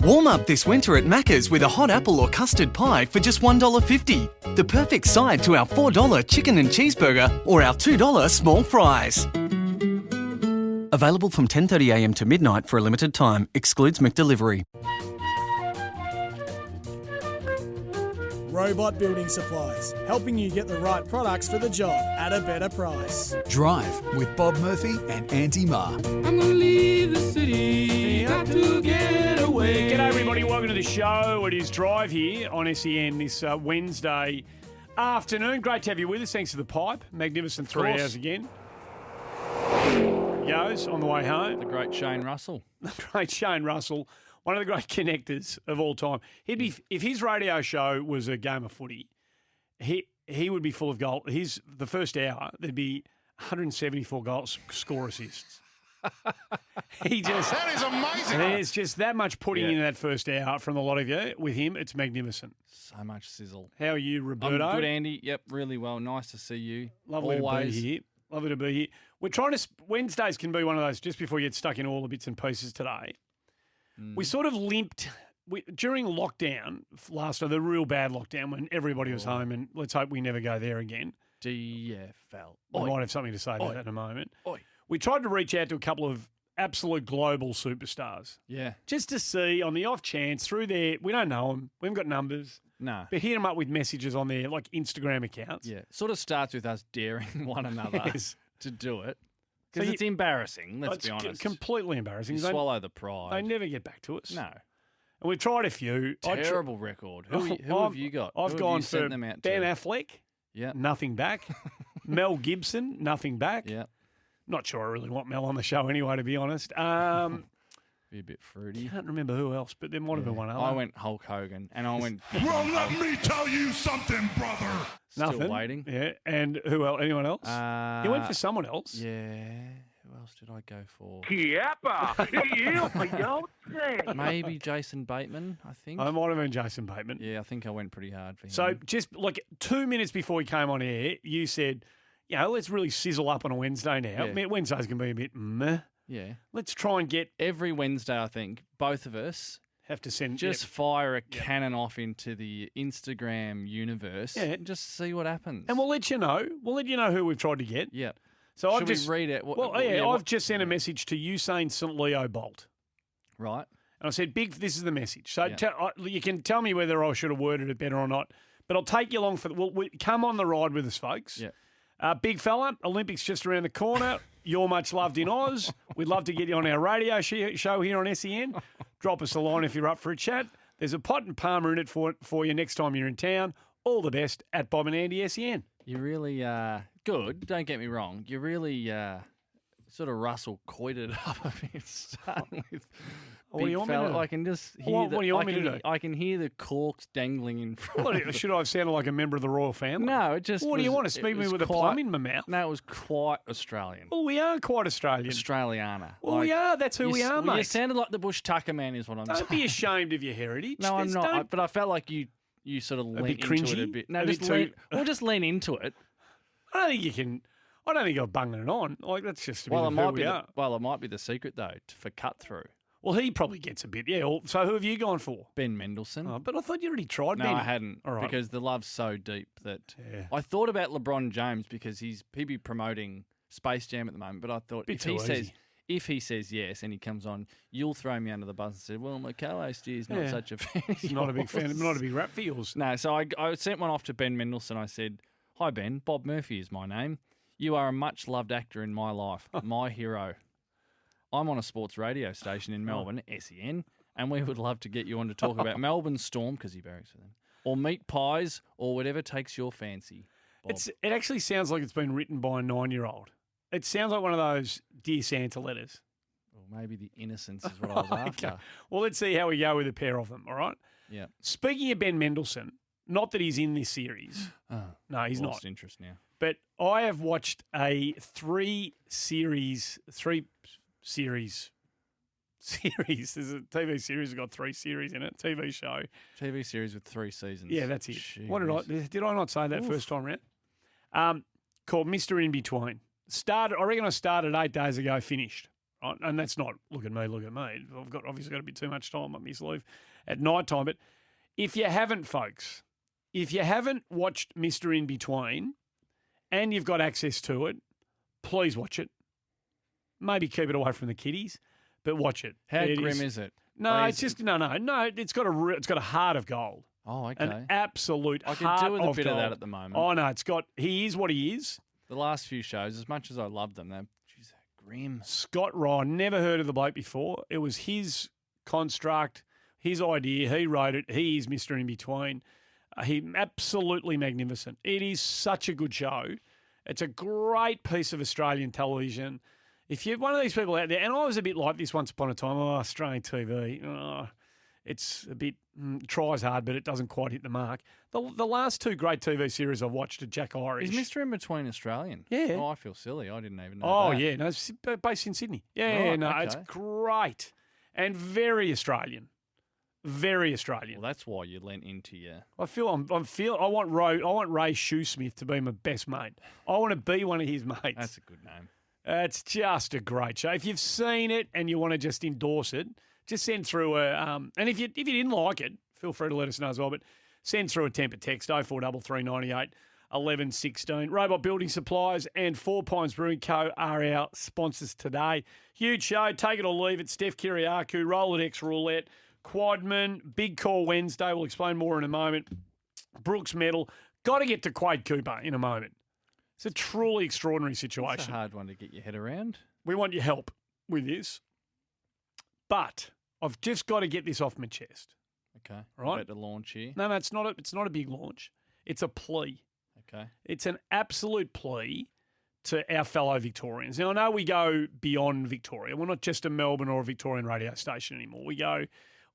Warm up this winter at Macca's with a hot apple or custard pie for just $1.50. The perfect side to our $4 chicken and cheeseburger or our $2 small fries. Available from 10:30am to midnight for a limited time. Excludes McDelivery. Robot Building Supplies, helping you get the right products for the job at a better price. Drive with Bob Murphy and Auntie Ma. I'm gonna leave the city, got to get away. G'day everybody, welcome to the show. It is Drive here on SEN this Wednesday afternoon. Great to have you with us. Thanks to the pipe. Magnificent 3 hours again. He goes on the way home. The great Shane Russell. The great Shane Russell. One of the great connectors of all time. He'd be, if his radio show was a game of footy, he would be full of goal. The first hour, there'd be 174 goals, score assists. That is amazing. There's just that much putting into that first hour from a lot of you. With him, it's magnificent. So much sizzle. How are you, Roberto? I'm good, Andy. Yep, really well. Nice to see you. Lovely to be here. Lovely to be here. We're trying to. Wednesdays can be one of those. Just before you get stuck in all the bits and pieces today. We sort of limped during lockdown last time, the real bad lockdown when everybody was home, and let's hope we never go there again. DFL. We might have something to say about that in a moment. Oi. We tried to reach out to a couple of absolute global superstars. Yeah. Just to see on the off chance through there, we don't know them, we haven't got numbers. No. But hit them up with messages on their like Instagram accounts. Yeah. Sort of starts with us daring one another to do it. Because it's embarrassing, let's be honest. Completely embarrassing. You swallow the pride. They never get back to us. No. And we've tried a few. Terrible record. Who have you got? I've gone for Ben Affleck. Yeah. Nothing back. Mel Gibson. Nothing back. Yeah. Not sure I really want Mel on the show anyway, to be honest. Be a bit fruity. Can't remember who else, but there might have been one other. I went Hulk Hogan, and I went... Well, let me tell you something, brother. Nothing. Waiting. Yeah, and who else? Anyone else? You went for someone else. Yeah. Who else did I go for? Maybe Jason Bateman, I think. I might have been Jason Bateman. Yeah, I think I went pretty hard for him. So just like 2 minutes before we came on air, you said, let's really sizzle up on a Wednesday now. Yeah. I mean, Wednesdays can be a bit meh. Yeah. Let's try and get... Every Wednesday, I think, both of us have to send... fire a cannon off into the Instagram universe and just see what happens. And we'll let you know. We'll let you know who we've tried to get. Yeah. So Should we read it? I've just sent a message to Usain St. Leo Bolt. Right. And I said, this is the message. So you can tell me whether I should have worded it better or not, but I'll take you along for... We'll come on the ride with us, folks. Yeah. Big fella, Olympics just around the corner. You're much loved in Oz. We'd love to get you on our radio show here on SEN. Drop us a line if you're up for a chat. There's a pot and palmer in it for you next time you're in town. All the best at Bob and Andy SEN. You really good. Don't get me wrong. You really sort of Russell Coited up a bit, starting with big fella. I can just hear what do you want me to do? I can hear the corks dangling in front. Should I have sounded like a member of the royal family? No, it just. What do you want to speak me with a plum in my mouth? No, it was quite Australian. Well, we are quite Australian. Australiana. Well, we are. That's who we are, mate. You sounded like the Bush Tucker man, is what I'm saying. Don't be ashamed of your heritage. No, I'm not. But I felt like you sort of leaned into it a bit. No, just lean into it. I don't think you can. I don't think you're bunging it on. Like that's just a bit of who we are. Well, it might be the secret though for cut through. Well, he probably gets a bit. Yeah. So who have you gone for? Ben Mendelsohn. Oh, but I thought you already tried. No, Ben. I hadn't. All right. Because the love's so deep that I thought about LeBron James because he'd be promoting Space Jam at the moment. But I thought if he says yes and he comes on, you'll throw me under the bus and say, well, my co-host is not such a fan. He's not a big fan. I'm not a big rap for yours. No, so I sent one off to Ben Mendelsohn. I said, hi, Ben. Bob Murphy is my name. You are a much-loved actor in my life, my hero. I'm on a sports radio station in Melbourne, SEN, and we would love to get you on to talk about Melbourne Storm, because he barracks for them, or meat pies, or whatever takes your fancy. Bob. It actually sounds like it's been written by a 9-year-old. It sounds like one of those Dear Santa letters. Well, maybe the innocence is what I was after. Okay. Well, let's see how we go with a pair of them, all right? Yeah. Speaking of Ben Mendelsohn, not that he's in this series. No, he's lost not. interest now. But I have watched a three series. There's a TV series that's got 3 series in it. TV show. TV series with 3 seasons. Yeah, that's it. Jeez. What did I not say that first time round? Called Mr. In Between. I reckon I started 8 days ago, finished. right? And that's not, look at me. I've obviously got a bit too much time up my sleeve at night time. But if you haven't, folks, if you haven't watched Mr. In Between and you've got access to it, please watch it. Maybe keep it away from the kiddies, but watch it. How grim is it? No, it's just no. It's got a heart of gold. Oh, okay. An absolute I heart could do with a of bit gold. of that at the moment. Oh no, he is what he is. The last few shows, as much as I love them, they're grim. Scott Ryan, never heard of the bloke before. It was his construct, his idea. He wrote it. He is Mr. In Between. He absolutely magnificent. It is such a good show. It's a great piece of Australian television. If you're one of these people out there, and I was a bit like this once upon a time, Australian TV, it's a bit, tries hard, but it doesn't quite hit the mark. The last two great TV series I've watched are Jack Irish. Is Mr. In Between Australian? Yeah. Oh, I feel silly. I didn't even know Oh, that. yeah. No, it's based in Sydney. Yeah, Right, no, okay. it's great and very Australian. Very Australian. Well, that's why you lent into your... I want Ray Shoesmith to be my best mate. I want to be one of his mates. That's a good name. It's just a great show. If you've seen it and you want to just endorse it, just send through and if you didn't like it, feel free to let us know as well. But send through a temper text 043398 1116. Robot Building Supplies and Four Pines Brewing Co. are our sponsors today. Huge show. Take it or leave it. Steph Kiriakou, Rolodex Roulette, Quadman, Big Call Wednesday. We'll explain more in a moment. Brooks Medal. Got to get to Quade Cooper in a moment. It's a truly extraordinary situation. It's a hard one to get your head around. We want your help with this. But I've just got to get this off my chest. Okay. Right. About to launch here. No, it's not a big launch. It's a plea. Okay. It's an absolute plea to our fellow Victorians. Now, I know we go beyond Victoria. We're not just a Melbourne or a Victorian radio station anymore. We go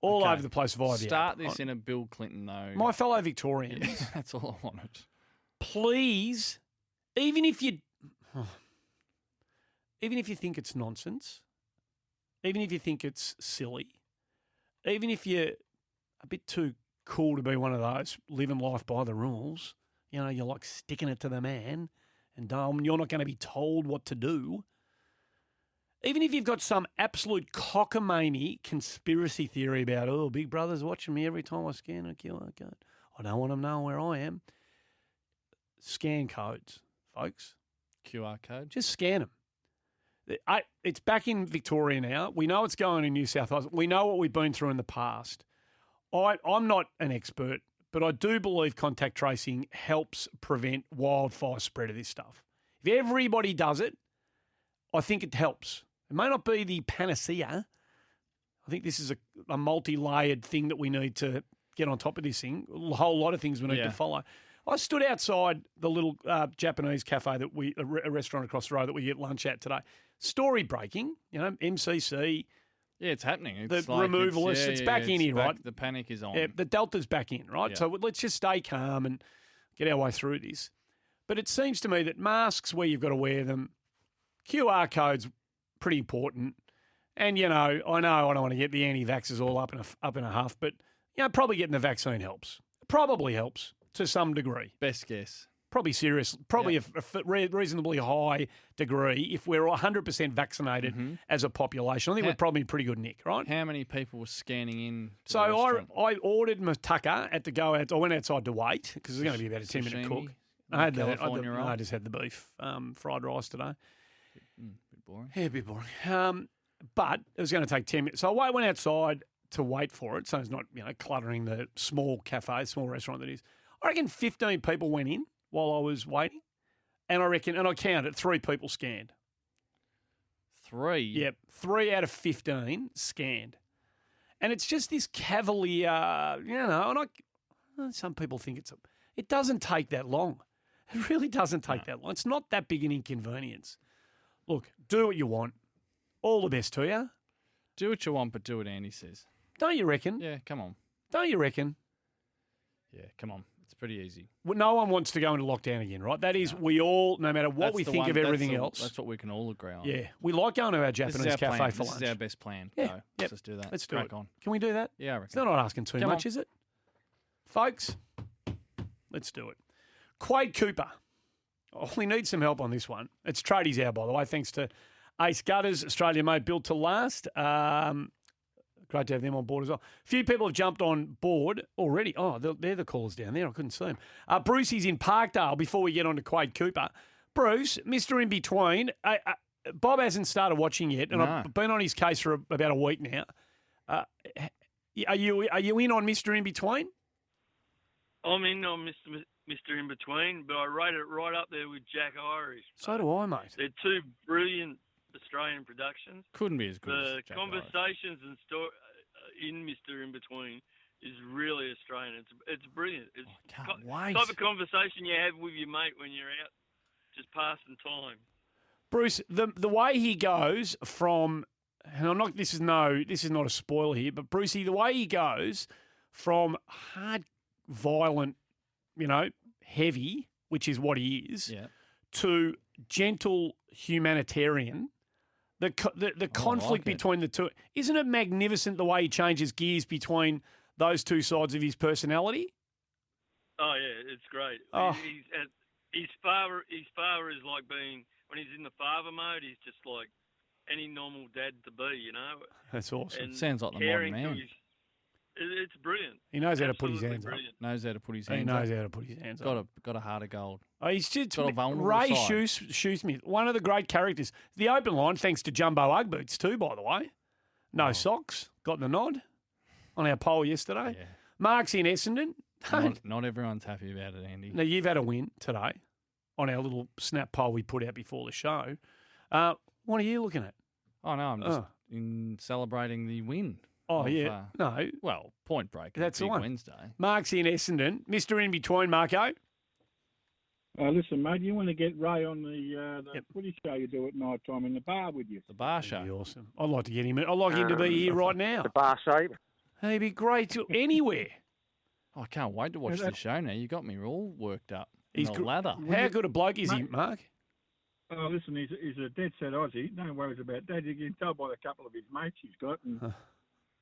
all over the place via the Start app. this in a Bill Clinton, though. My fellow Victorians, Yeah, that's all I wanted. please, even if you think it's nonsense, even if you think it's silly, even if you're a bit too cool to be one of those living life by the rules, you're like sticking it to the man and you're not going to be told what to do. Even if you've got some absolute cockamamie conspiracy theory about, Big Brother's watching me every time I scan a QR code. I don't want them knowing where I am. Scan codes, folks. QR code. Just scan them. It's back in Victoria now. We know what's going on in New South Wales. We know what we've been through in the past. I'm not an expert, but I do believe contact tracing helps prevent wildfire spread of this stuff. If everybody does it, I think it helps. It may not be the panacea. I think this is a multi-layered thing that we need to get on top of this thing. A whole lot of things we need to follow. I stood outside the little Japanese cafe a restaurant across the road that we get lunch at today. Story breaking, MCC. Yeah, it's happening. The It's like removalists, it's back in here, right? The panic is on. Yeah, the Delta's back in, right? Yeah. So let's just stay calm and get our way through this. But it seems to me that masks where you've got to wear them, QR codes, pretty important. And, I know I don't want to get the anti-vaxxers all up in a huff, but, probably getting the vaccine helps. Probably helps to some degree. Best guess. Probably serious, probably a reasonably high degree if we're 100% vaccinated as a population. I think we're probably in pretty good nick, right? How many people were scanning in? So I ordered my tucker at the go out. I went outside to wait because it was going to be about a 10-minute cook. I just had the beef fried rice today. Bit boring. Yeah, a bit boring. But it was going to take 10 minutes. So I went outside to wait for it. So it's not cluttering the small cafe, small restaurant that is. I reckon 15 people went in while I was waiting. And I counted 3 people scanned. 3? Yep, 3 out of 15 scanned. And it's just this cavalier, and some people think it doesn't take that long. It really doesn't take that long. It's not that big an inconvenience. Look, do what you want. All the best to you. Do what you want, but do what Andy says. Don't you reckon? Yeah, come on. Don't you reckon? Yeah, come on. It's pretty easy. Well, no one wants to go into lockdown again, right? That is, we all, no matter what we think of everything else. That's what we can all agree on. Yeah, we like going to our Japanese cafe for lunch. This is our best plan. Yeah, Go. Let's just do that. Let's do Crack it. on. Can we do that? Yeah, I reckon. It's not asking too much, is it? Folks, let's do it. Quade Cooper. Oh, we need some help on this one. It's tradies hour, by the way, thanks to Ace Gutters, Australia made, built to last. Great to have them on board as well. A few people have jumped on board already. Oh, they're the callers down there. I couldn't see them. Brucey's in Parkdale before we get on to Quade Cooper. Bruce, Mr. In Between. Bob hasn't started watching yet, and I've been on his case for about a week now. Are you in on Mr. In Between? I'm in on Mr. In Between, but I rate it right up there with Jack Irish. So do I, mate. They're two brilliant Australian productions. Couldn't be as good as The Jack conversations and story in Mr. In Between is really Australian. It's brilliant. It's can't wait. Type of conversation you have with your mate when you're out just passing time. Bruce, the way he goes from, and I'm not. This is not a spoiler here, but Brucey, the way he goes from hard, violent, heavy, which is what he is, to gentle humanitarian. The conflict between the two, isn't it magnificent the way he changes gears between those two sides of his personality? Oh yeah, it's great. Oh. His father is like being, when he's in the father mode, he's just like any normal dad to be, That's awesome. And Sounds like the modern caring man. It's brilliant. He knows how to put his Absolutely hands brilliant. Knows how to put his up. He hands knows up. how to put his hands up. Got a heart of gold. Oh, he's just Got a vulnerable Ray side. Shoesmith, one of the great characters. The open line, thanks to Jumbo Ugg boots too, by the way. No socks, got the nod on our poll yesterday. Yeah. Mark's in Essendon. Not everyone's happy about it, Andy. Now, you've had a win today on our little snap poll we put out before the show. What are you looking at? Oh, no, I'm just in celebrating the win. Oh, of, yeah. No. Well, Point Break. That's the Big one. Wednesday. Mark's in Essendon. Mr. In Between, Marco. Listen, mate, you want to get Ray on the footy show you do at night time in the bar with you? The bar show. That'd be awesome. I'd like to get him. I'd like him to be here right now. The bar shape. He'd be great anywhere. I can't wait to watch Yeah, the show now. You got me all worked up. He's in a lather. How good a bloke is he, Mate. Mark? Oh, listen, he's a dead set Aussie. No worries about that. You can tell by the couple of his mates he's got.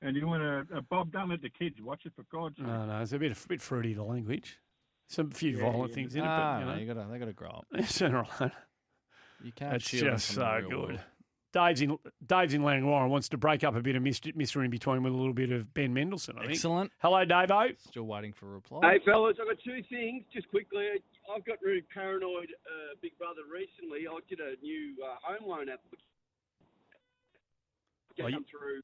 And you want a Bob, don't let the kids watch it, for God's sake. No, it's a bit fruity, the language. Some few violent things in it, but, they got to grow up. it's all right. You can't That's shield them just from the so real good. world. Dave's in Langhorne and wants to break up a bit of Mr. In Between with a little bit of Ben Mendelsohn, I think. Excellent. Hello, Davo. Still waiting for a reply. Hey, fellas, I've got two things, just quickly. I've got really paranoid Big Brother recently. I did a new home loan application. Come through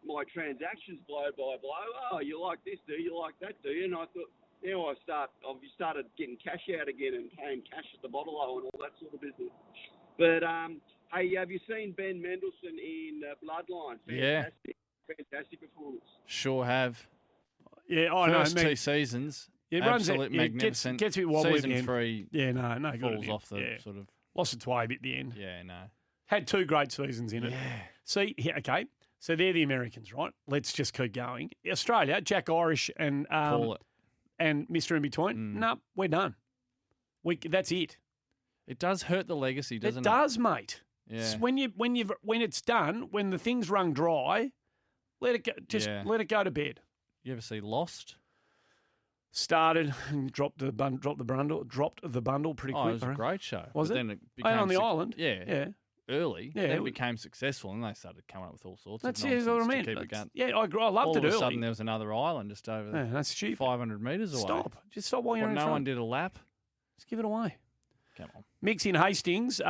my transactions blow by blow. Oh, you like this, do you? Like that, do you? And I thought, now I've started getting cash out again and paying cash at the bottle and all that sort of business. But, hey, have you seen Ben Mendelsohn in Bloodline? Fantastic performance. Sure have. Yeah, I know. First two seasons. It absolute magnificent. Gets a bit wobbly Season at the end. 3 Yeah, no good. falls off the sort of... Lost its way a bit at the end. Yeah, no. Had two great seasons in it. Yeah. See, okay, so they're the Americans, right? Let's just keep going. Australia, Jack Irish and Call it. and Mr. In Between. No, we're done. That's it. It does hurt the legacy, doesn't it? It does, mate. Yeah. When it's done, when the thing's wrung dry, let it go. Just let it go to bed. You ever see Lost? Started and dropped the bundle pretty quick. Oh, it was a great show. Was But it? Then it became on the island. Yeah. Early. Yeah, Then it it was- became successful and they started coming up with all sorts That's of what nonsense I meant. to keep it going. Yeah, I loved all it of a early. sudden there was another island just over there. Yeah, that's stupid. 500 metres away. Stop. Just stop while you're Well, in no front. one did a lap. Just give it away. Come on. Mick's in Hastings.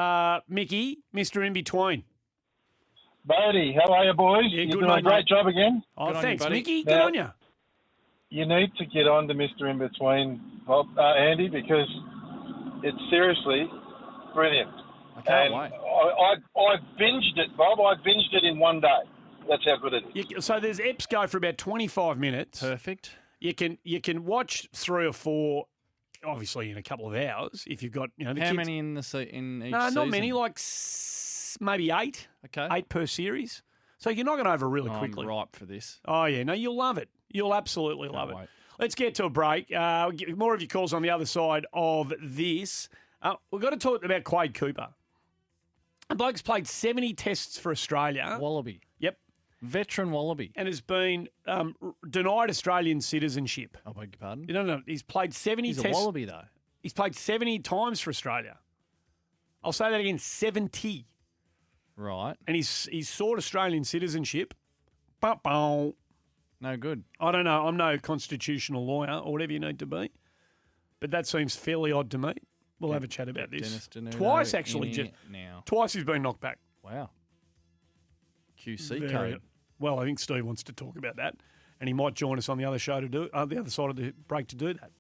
Mickey, Mr. In Between. Bodie, how are you, boys? Yeah, You're good, doing a mate, great mate. job again. Oh, Good on thanks, you, buddy. Mickey. Good Now- on you. You need to get on to Mr. In Between, Bob, Andy, because it's seriously brilliant. I can't and wait. I binged it, Bob. I binged it in one day. That's how good it is. So there's eps go for about 25 minutes. Perfect. You can watch 3 or 4, obviously in a couple of hours if you've got the How kids. many in each No, season? not many. Like maybe 8. Okay. 8 per series. So you're not going over really quickly. I'm ripe for this. Oh yeah, no, you'll love it. You'll absolutely love it. Let's get to a break. More of your calls on the other side of this. We've got to talk about Quade Cooper. A bloke's played 70 tests for Australia. Wallaby. Yep. Veteran Wallaby. And has been denied Australian citizenship. I beg your pardon? No. He's played 70 He's tests. a Wallaby, though. He's played 70 times for Australia. I'll say that again, 70. Right. And he's sought Australian citizenship. Bah-bow. No good. I don't know. I'm no constitutional lawyer or whatever you need to be. But that seems fairly odd to me. We'll have a chat about this. Dennis Denuto Twice, actually. in now. Twice he's been knocked back. Wow. QC Very- code. Well, I think Steve wants to talk about that. And he might join us on the other show to do the other side of the break to do that.